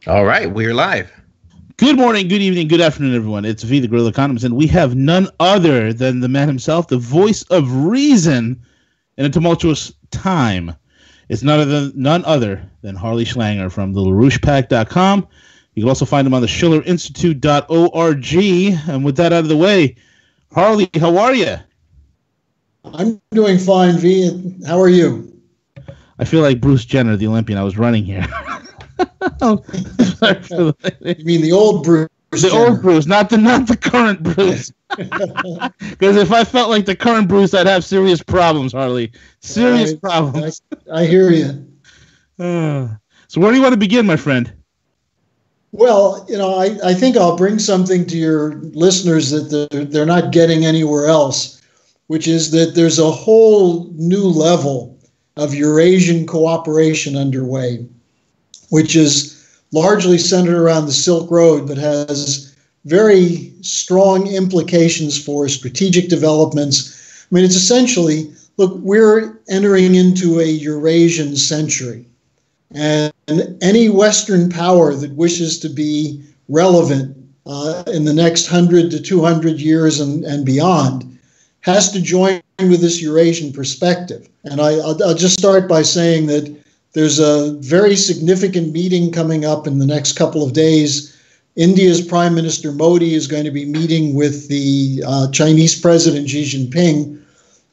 All right, we're live. Good morning, good evening, good afternoon, everyone. It's V, the Gorilla Economist, and we have none other than the man himself, the voice of reason in a tumultuous time. It's none other than Harley Schlanger from LaRouchePack.com. You can also find him on the SchillerInstitute.org. And with that out of the way, Harley, how are you? I'm doing fine, V. How are you? I feel like Bruce Jenner, the Olympian. I was running here. You mean the old Bruce? The Jenner. old Bruce, not the current Bruce. Because if I felt like the current Bruce, I'd have serious problems, Harley. Serious problems. I hear you. So where do you want to begin, my friend? Well, I think I'll bring something to your listeners that they're not getting anywhere else, which is that there's a whole new level of Eurasian cooperation underway, which is largely centered around the Silk Road, but has very strong implications for strategic developments. I mean, it's essentially, look, we're entering into a Eurasian century, and any Western power that wishes to be relevant in the next 100 to 200 years and beyond has to join with this Eurasian perspective. And I'll just start by saying that there's a very significant meeting coming up in the next couple of days. India's Prime Minister Modi is going to be meeting with the Chinese President Xi Jinping.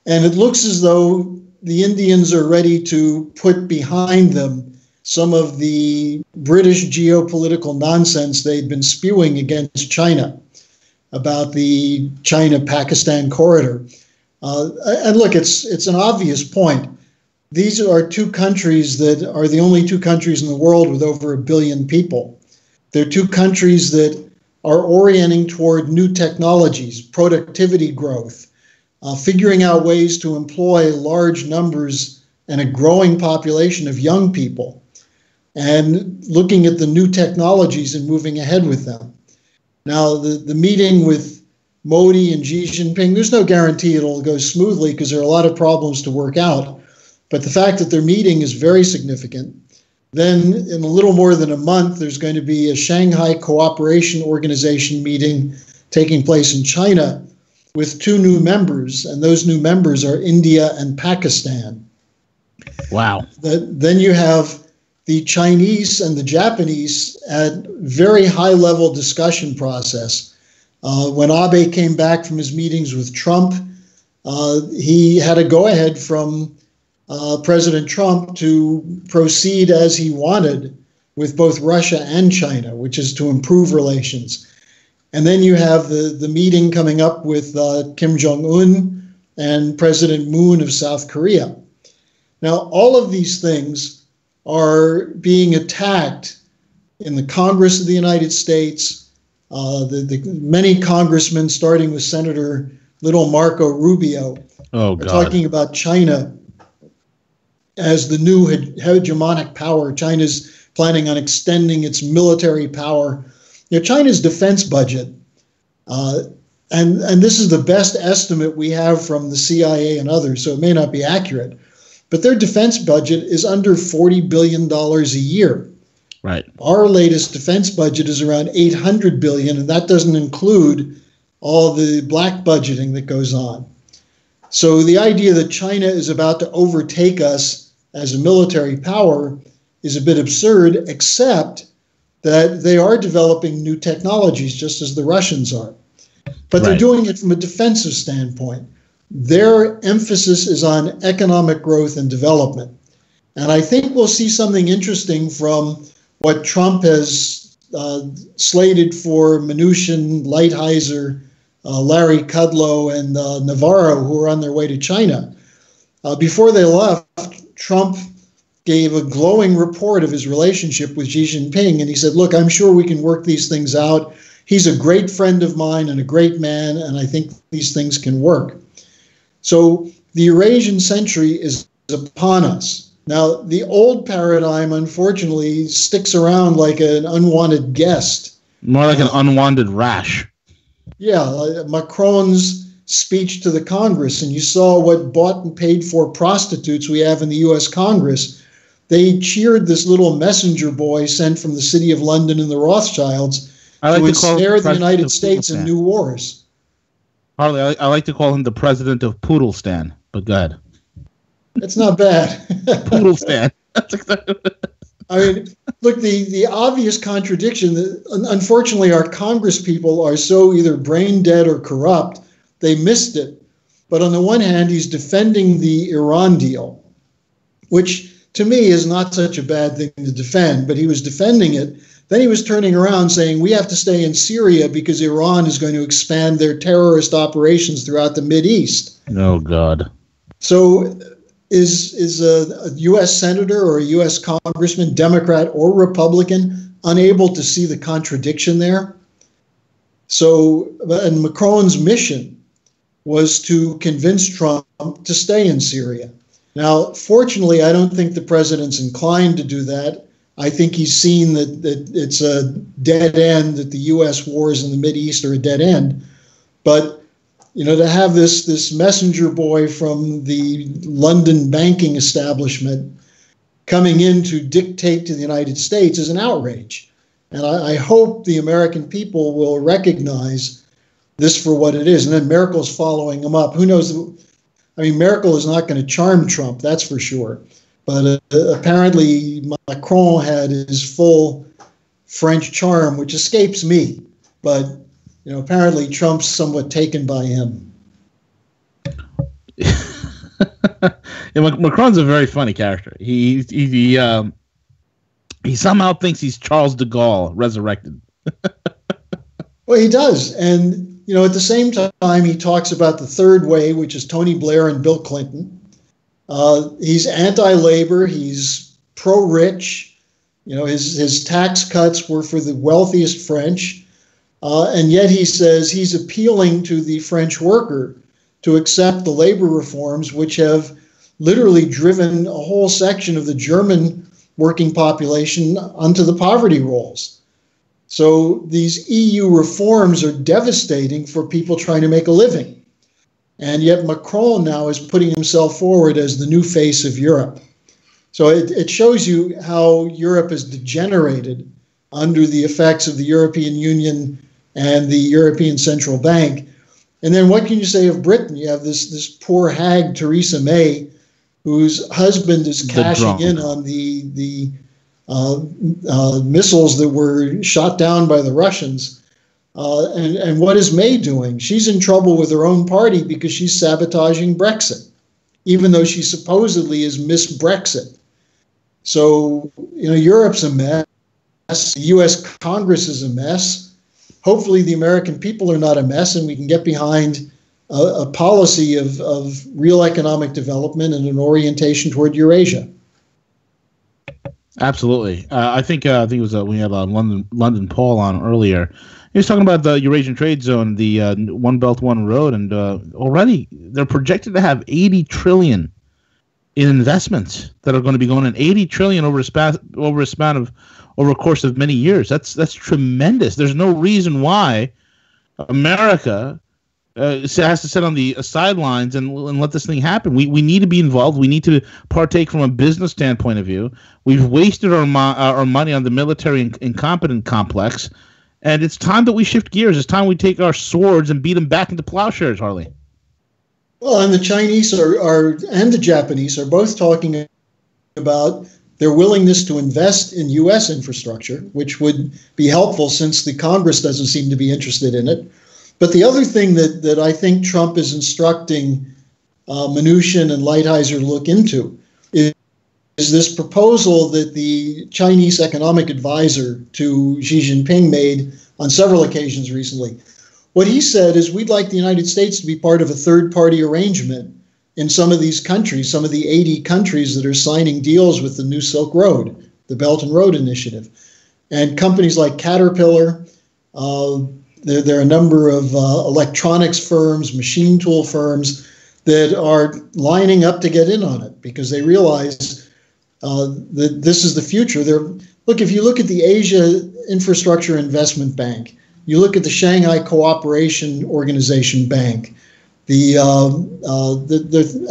And it looks as though the Indians are ready to put behind them some of the British geopolitical nonsense they'd been spewing against China about the China-Pakistan corridor. And look, it's an obvious point. These are two countries that are the only two countries in the world with over 1 billion people. They're two countries that are orienting toward new technologies, productivity growth, figuring out ways to employ large numbers and a growing population of young people, and looking at the new technologies and moving ahead with them. Now, the meeting with Modi and Xi Jinping, there's no guarantee it'll go smoothly because there are a lot of problems to work out. But the fact that they're meeting is very significant. Then in a little more than a month, there's going to be a Shanghai Cooperation Organization meeting taking place in China with 2 new members, and those new members are India and Pakistan. Wow. Then you have the Chinese and the Japanese at very high-level discussion process. When Abe came back from his meetings with Trump, he had a go-ahead from President Trump to proceed as he wanted with both Russia and China, which is to improve relations. And then you have the meeting coming up with Kim Jong-un and President Moon of South Korea. Now, all of these things are being attacked in the Congress of the United States. The many congressmen, starting with Senator Little Marco Rubio, are talking about China as the new hegemonic power. China's planning on extending its military power. China's defense budget, and this is the best estimate we have from the CIA and others, so it may not be accurate, but their defense budget is under $40 billion a year. Right. Our latest defense budget is around $800 billion, and that doesn't include all the black budgeting that goes on. So the idea that China is about to overtake us as a military power is a bit absurd, except that they are developing new technologies, just as the Russians are. But they're doing it from a defensive standpoint. Their emphasis is on economic growth and development. And I think we'll see something interesting from what Trump has slated for Mnuchin, Lighthizer, Larry Kudlow, and Navarro, who are on their way to China. Before they left, Trump gave a glowing report of his relationship with Xi Jinping, and he said, look, I'm sure we can work these things out. He's a great friend of mine and a great man, and I think these things can work. So the Eurasian century is upon us. Now, the old paradigm, unfortunately, sticks around like an unwanted guest. More like an unwanted rash. Yeah, Macron's speech to the Congress, and you saw what bought and paid for prostitutes we have in the U.S. Congress. they cheered this little messenger boy sent from the City of London and the Rothschilds to ensnare the United States in new wars. Harley, I like to call him the president of Poodlestan, but go ahead. That's not bad. Poodlestan. I mean, look, the obvious contradiction, unfortunately, our Congress people are so either brain dead or corrupt, they missed it. But on the one hand, he's defending the Iran deal, which to me is not such a bad thing to defend, but he was defending it. Then he was turning around saying, we have to stay in Syria because Iran is going to expand their terrorist operations throughout the Mideast. Oh, God. So is a U.S. senator or a U.S. congressman, Democrat or Republican, unable to see the contradiction there? So, and Macron's mission was to convince Trump to stay in Syria. Now, fortunately, I don't think the president's inclined to do that. I think he's seen that it's a dead end, that the U.S. wars in the Mideast are a dead end. But, you know, to have this messenger boy from the London banking establishment coming in to dictate to the United States is an outrage. And I hope the American people will recognize this for what it is. And then Merkel's following him up. Who knows? I mean, Merkel is not going to charm Trump, that's for sure. But apparently Macron had his full French charm, which escapes me. But, you know, apparently Trump's somewhat taken by him. Yeah, Macron's a very funny character. He somehow thinks he's Charles de Gaulle resurrected. Well, he does. And, you know, at the same time, he talks about the third way, which is Tony Blair and Bill Clinton. He's anti-labor. He's pro-rich. You know, his tax cuts were for the wealthiest French. And yet he says he's appealing to the French worker to accept the labor reforms, which have literally driven a whole section of the German working population onto the poverty rolls. So these EU reforms are devastating for people trying to make a living. And yet Macron now is putting himself forward as the new face of Europe. So it shows you how Europe has degenerated under the effects of the European Union and the European Central Bank. And then what can you say of Britain? You have this poor hag, Theresa May, whose husband is cashing in on the missiles that were shot down by the Russians. And what is May doing? She's in trouble with her own party because she's sabotaging Brexit, even though she supposedly is Miss Brexit. So, you know, Europe's a mess. The U.S. Congress is a mess. Hopefully the American people are not a mess and we can get behind a policy of real economic development and an orientation toward Eurasia. Absolutely. I think it was we had London Paul on earlier. He was talking about the Eurasian Trade Zone, the One Belt, One Road, and already they're projected to have $80 trillion in investments that are going to be going in. $80 trillion over a course of many years. That's tremendous. There's no reason why America has to sit on the sidelines and let this thing happen. We need to be involved. We need to partake from a business standpoint of view. We've wasted our money on the military incompetent complex. And it's time that we shift gears. It's time we take our swords and beat them back into plowshares, Harley. Well, and the Chinese and the Japanese are both talking about their willingness to invest in U.S. infrastructure, which would be helpful since the Congress doesn't seem to be interested in it. But the other thing that I think Trump is instructing Mnuchin and Lighthizer to look into is this proposal that the Chinese economic advisor to Xi Jinping made on several occasions recently. What he said is we'd like the United States to be part of a third-party arrangement in some of these countries, some of the 80 countries that are signing deals with the New Silk Road, the Belt and Road Initiative. And companies like Caterpillar, there are a number of electronics firms, machine tool firms that are lining up to get in on it because they realize that this is the future. Look, if you look at the Asia Infrastructure Investment Bank, you look at the Shanghai Cooperation Organization Bank, the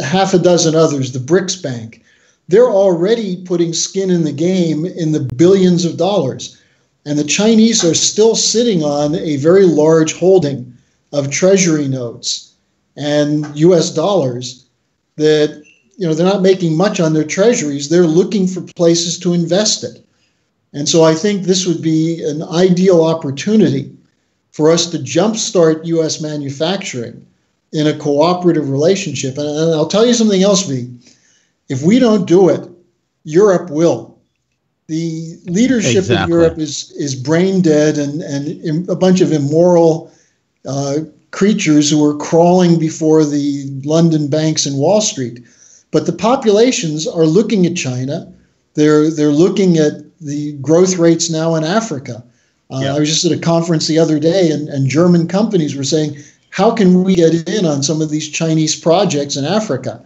half a dozen others, the BRICS Bank, they're already putting skin in the game in the billions of dollars. And the Chinese are still sitting on a very large holding of treasury notes and US dollars that, they're not making much on their treasuries. They're looking for places to invest it. And so I think this would be an ideal opportunity for us to jumpstart US manufacturing in a cooperative relationship. And I'll tell you something else, V. If we don't do it, Europe will. The leadership in Europe is brain dead and a bunch of immoral creatures who are crawling before the London banks and Wall Street. But the populations are looking at China. They're looking at the growth rates now in Africa. I was just at a conference the other day, and German companies were saying, how can we get in on some of these Chinese projects in Africa?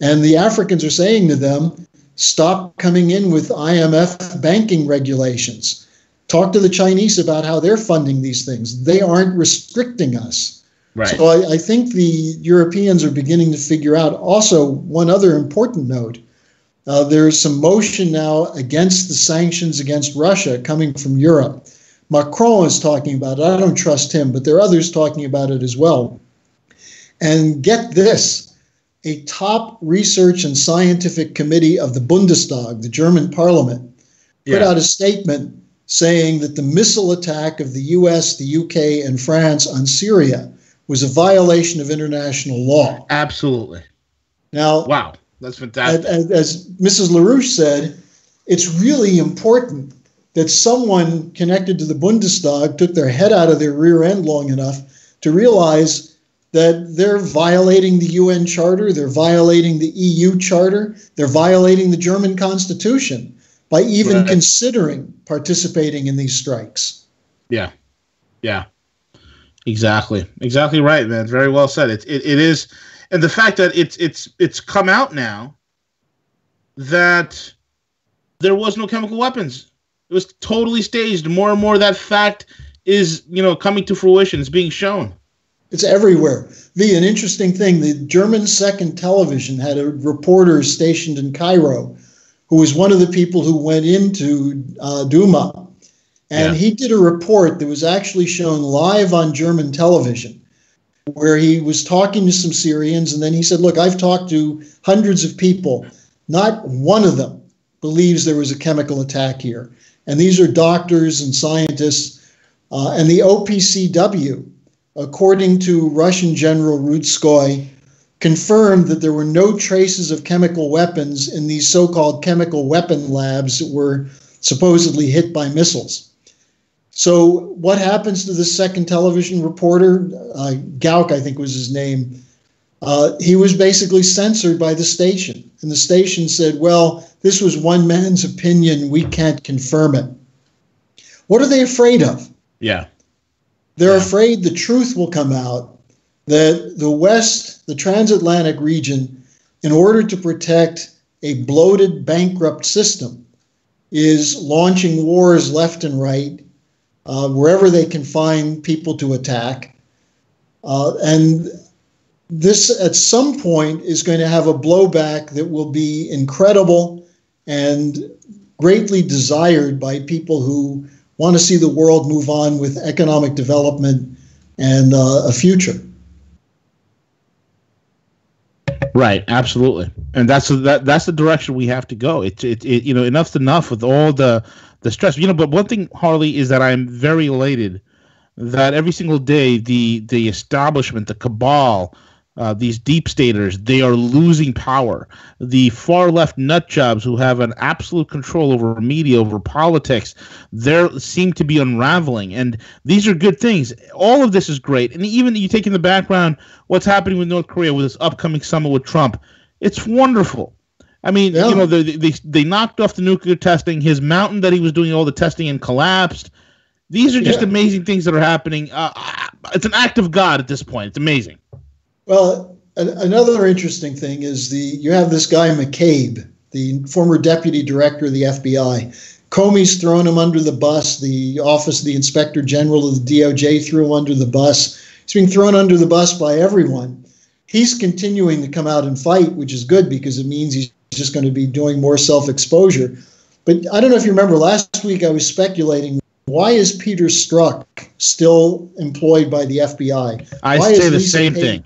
And the Africans are saying to them, stop coming in with IMF banking regulations. Talk to the Chinese about how they're funding these things. They aren't restricting us. Right. So I think the Europeans are beginning to figure out. Also, one other important note, there's some motion now against the sanctions against Russia coming from Europe. Macron is talking about it. I don't trust him, but there are others talking about it as well. And get this, a top research and scientific committee of the Bundestag, the German parliament, put out a statement saying that the missile attack of the US, the UK, and France on Syria was a violation of international law. Absolutely. Now, wow, that's fantastic. As Mrs. LaRouche said, it's really important that someone connected to the Bundestag took their head out of their rear end long enough to realize that they're violating the UN Charter, they're violating the EU Charter, they're violating the German Constitution by even considering participating in these strikes. Yeah. Exactly right, man. Very well said. It is, and the fact that it's come out now that there was no chemical weapons. It was totally staged. More and more that fact is, coming to fruition. It's being shown. It's everywhere. An interesting thing, the German Second Television had a reporter stationed in Cairo who was one of the people who went into Duma. And he did a report that was actually shown live on German television where he was talking to some Syrians. And then he said, look, I've talked to hundreds of people. Not one of them believes there was a chemical attack here. And these are doctors and scientists. And the OPCW, according to Russian General Rudskoy, confirmed that there were no traces of chemical weapons in these so-called chemical weapon labs that were supposedly hit by missiles. So what happens to the Second Television reporter? Gauck, I think was his name. He was basically censored by the station. And the station said, well, this was one man's opinion. We can't confirm it. What are they afraid of? Yeah. They're afraid the truth will come out, that the West, the transatlantic region, in order to protect a bloated, bankrupt system, is launching wars left and right, wherever they can find people to attack. And this, at some point, is going to have a blowback that will be incredible and greatly desired by people who want to see the world move on with economic development and a future. Right, absolutely, and that's the direction we have to go. Enough's enough with all the stress. But one thing, Harley, is that I'm very elated that every single day the establishment, the cabal, these deep staters, they are losing power. The far left nut jobs who have an absolute control over media, over politics, they seem to be unraveling. And these are good things. All of this is great. And even you take in the background what's happening with North Korea with this upcoming summit with Trump, it's wonderful. I mean, they knocked off the nuclear testing. His mountain that he was doing all the testing in collapsed. These are just amazing things that are happening. It's an act of God at this point. It's amazing. Well, another interesting thing is you have this guy McCabe, the former deputy director of the FBI. Comey's thrown him under the bus. The Office of the Inspector General of the DOJ threw him under the bus. He's being thrown under the bus by everyone. He's continuing to come out and fight, which is good because it means he's just going to be doing more self-exposure. But I don't know if you remember, last week I was speculating, why is Peter Strzok still employed by the FBI? I say the same thing.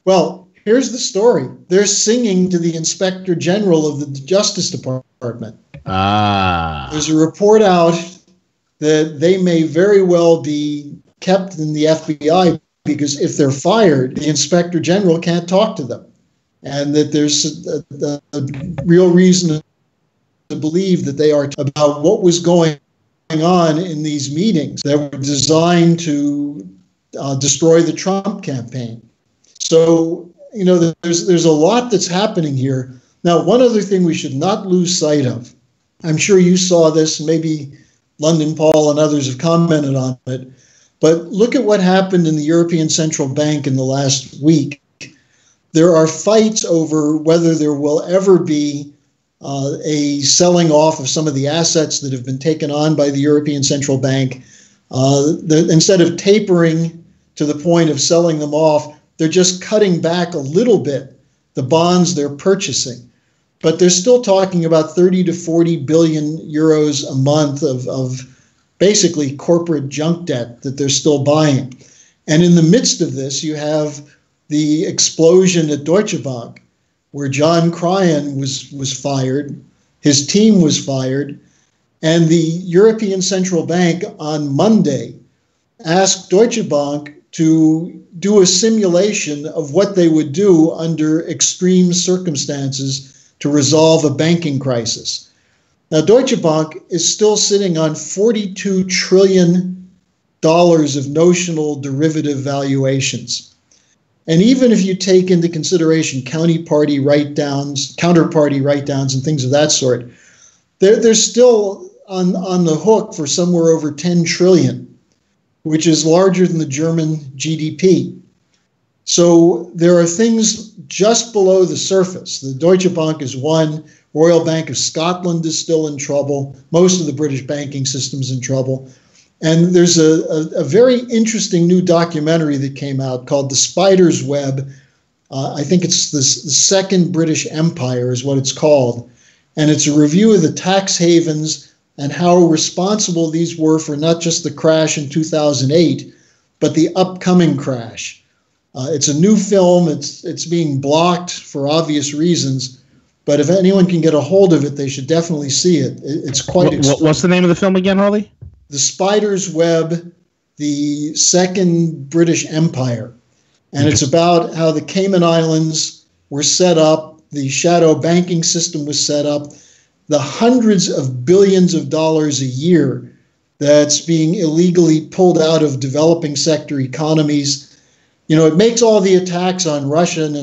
Well, here's the story. They're singing to the Inspector General of the Justice Department. There's a report out that they may very well be kept in the FBI because if they're fired, the Inspector General can't talk to them. And that there's a real reason to believe that they are about what was going on in these meetings that were designed to destroy the Trump campaign. So, you know, there's a lot that's happening here. Now, one other thing we should not lose sight of, I'm sure you saw this, maybe London Paul and others have commented on it, but look at what happened in the European Central Bank in the last week. There are fights over whether there will ever be a selling off of some of the assets that have been taken on by the European Central Bank. Instead of tapering to the point of selling them off, they're just cutting back a little bit the bonds they're purchasing. But they're still talking about 30 to 40 billion euros a month of basically corporate junk debt that they're still buying. And in the midst of this, you have the explosion at Deutsche Bank, where John Cryan was fired, his team was fired, and the European Central Bank on Monday asked Deutsche Bank to do a simulation of what they would do under extreme circumstances to resolve a banking crisis. Now, Deutsche Bank is still sitting on $42 trillion of notional derivative valuations. And even if you take into consideration counterparty write-downs, and things of that sort, they're still on the hook for somewhere over 10 trillion, which is larger than the German GDP. So there are things just below the surface. The Deutsche Bank is one. Royal Bank of Scotland is still in trouble. Most of the British banking system is in trouble. And there's a very interesting new documentary that came out called The Spider's Web. I think it's the Second British Empire is what it's called. And it's a review of the tax havens and how responsible these were for not just the crash in 2008, but the upcoming crash. It's a new film. It's being blocked for obvious reasons. But if anyone can get a hold of it, they should definitely see it. It's quite extraordinary. What's the name of the film again, Harley? The Spider's Web, the Second British Empire. And it's about how the Cayman Islands were set up, the shadow banking system was set up, the hundreds of billions of dollars a year that's being illegally pulled out of developing sector economies. You know, it makes all the attacks on Russian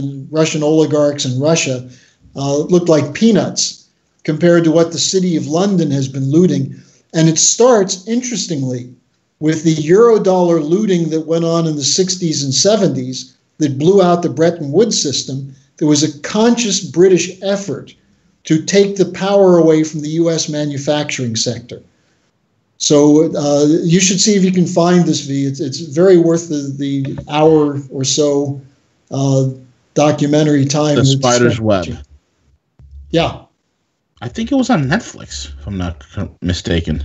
oligarchs in Russia look like peanuts compared to what the city of London has been looting. And it starts, interestingly, with the Eurodollar looting that went on in the 60s and 70s that blew out the Bretton Woods system. There was a conscious British effort to take the power away from the U.S. manufacturing sector. So you should see if you can find this, V. It's very worth the hour or so documentary time. The Spider's Web. Yeah. I think it was on Netflix, if I'm not mistaken.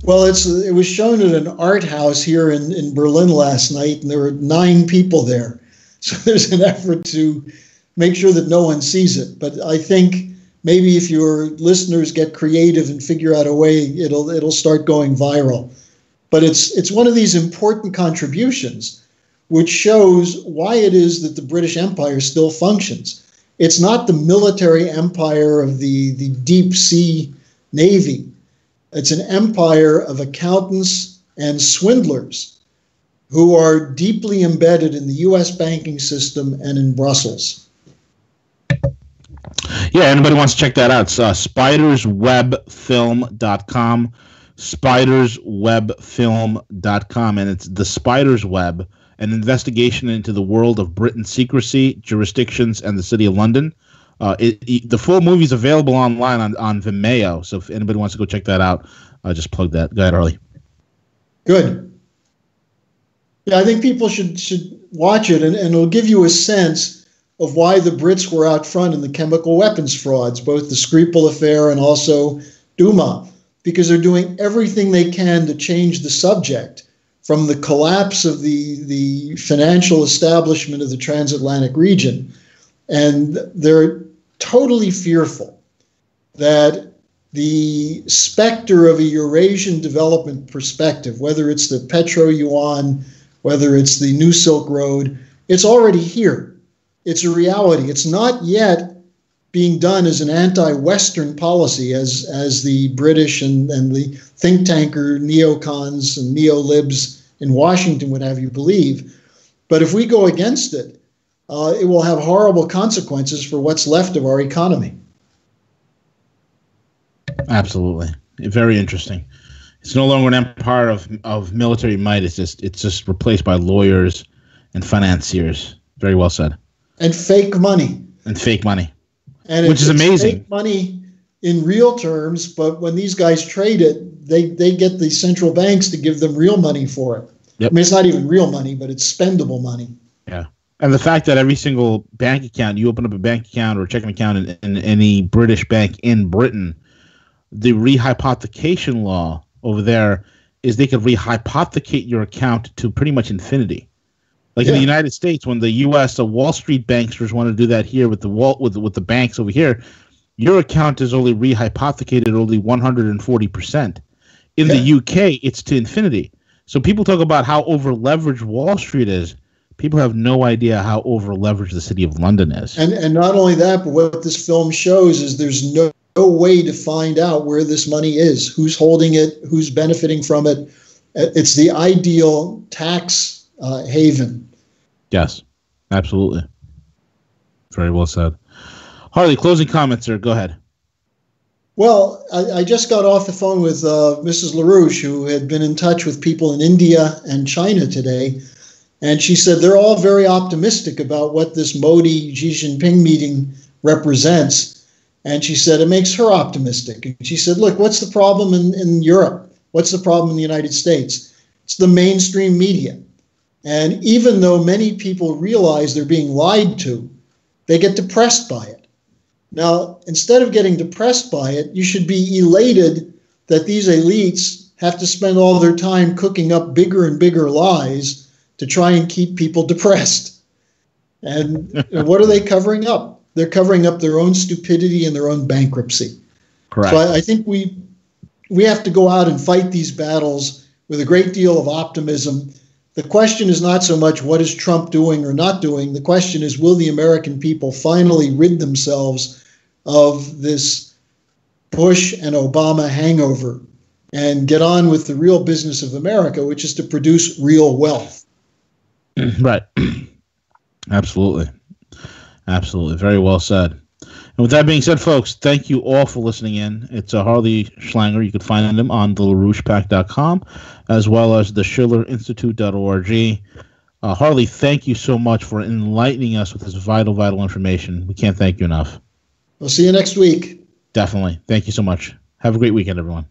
Well, it was shown at an art house here in Berlin last night, and there were 9 people there. So there's an effort to make sure that no one sees it. But I think maybe if your listeners get creative and figure out a way, it'll start going viral. But it's one of these important contributions which shows why it is that the British Empire still functions. It's not the military empire of the deep sea navy. It's an empire of accountants and swindlers who are deeply embedded in the U.S. banking system and in Brussels. Yeah, anybody wants to check that out, it's spiderswebfilm.com, spiderswebfilm.com, and it's The Spider's Web, an investigation into the world of Britain's secrecy, jurisdictions, and the City of London. The full movie is available online on Vimeo, so if anybody wants to go check that out, just plug that. Go ahead, Harley. Good. Yeah, I think people should watch it, and it'll give you a sense of why the Brits were out front in the chemical weapons frauds, both the Skripal affair and also Duma, because they're doing everything they can to change the subject from the collapse of the financial establishment of the transatlantic region. And they're totally fearful that the specter of a Eurasian development perspective, whether it's the Petro-Yuan, whether it's the New Silk Road, it's already here. It's a reality. It's not yet being done as an anti-Western policy, as the British and the think tanker neocons and neolibs in Washington would have you believe. But if we go against it, it will have horrible consequences for what's left of our economy. Absolutely. Very interesting. It's no longer an empire of military might. It's just replaced by lawyers and financiers. Very well said. And fake money. And which is amazing. Fake money in real terms, but when these guys trade it, they get the central banks to give them real money for it. Yep. I mean, it's not even real money, but it's spendable money. Yeah. And the fact that every single bank account, you open up a bank account or a checking account in any British bank in Britain, the rehypothecation law over there is they could rehypothecate your account to pretty much infinity. Like in the United States, when the U.S. the Wall Street banksters want to do that here with the banks over here, your account is only rehypothecated only 140%. In the UK, it's to infinity. So people talk about how over leveraged Wall Street is. People have no idea how over leveraged the city of London is. And not only that, but what this film shows is there's no way to find out where this money is, who's holding it, who's benefiting from it. It's the ideal tax haven. Yes, absolutely. Very well said. Harley, closing comments, sir. Go ahead. Well, I just got off the phone with Mrs. LaRouche, who had been in touch with people in India and China today. And she said they're all very optimistic about what this Modi-Xi Jinping meeting represents. And she said it makes her optimistic. And she said, look, what's the problem in Europe? What's the problem in the United States? It's the mainstream media. And even though many people realize they're being lied to, they get depressed by it. Now, instead of getting depressed by it, you should be elated that these elites have to spend all their time cooking up bigger and bigger lies to try and keep people depressed. And what are they covering up? They're covering up their own stupidity and their own bankruptcy. Correct. So I think we have to go out and fight these battles with a great deal of optimism. The question is not so much what is Trump doing or not doing. The question is, will the American people finally rid themselves of this Bush and Obama hangover and get on with the real business of America, which is to produce real wealth? Right. Absolutely. Absolutely. Very well said. And with that being said, folks, thank you all for listening in. It's Harley Schlanger. You can find him on thelarouchepack.com as well as the schillerinstitute.org. Harley, thank you so much for enlightening us with this vital, vital information. We can't thank you enough. We'll see you next week. Definitely. Thank you so much. Have a great weekend, everyone.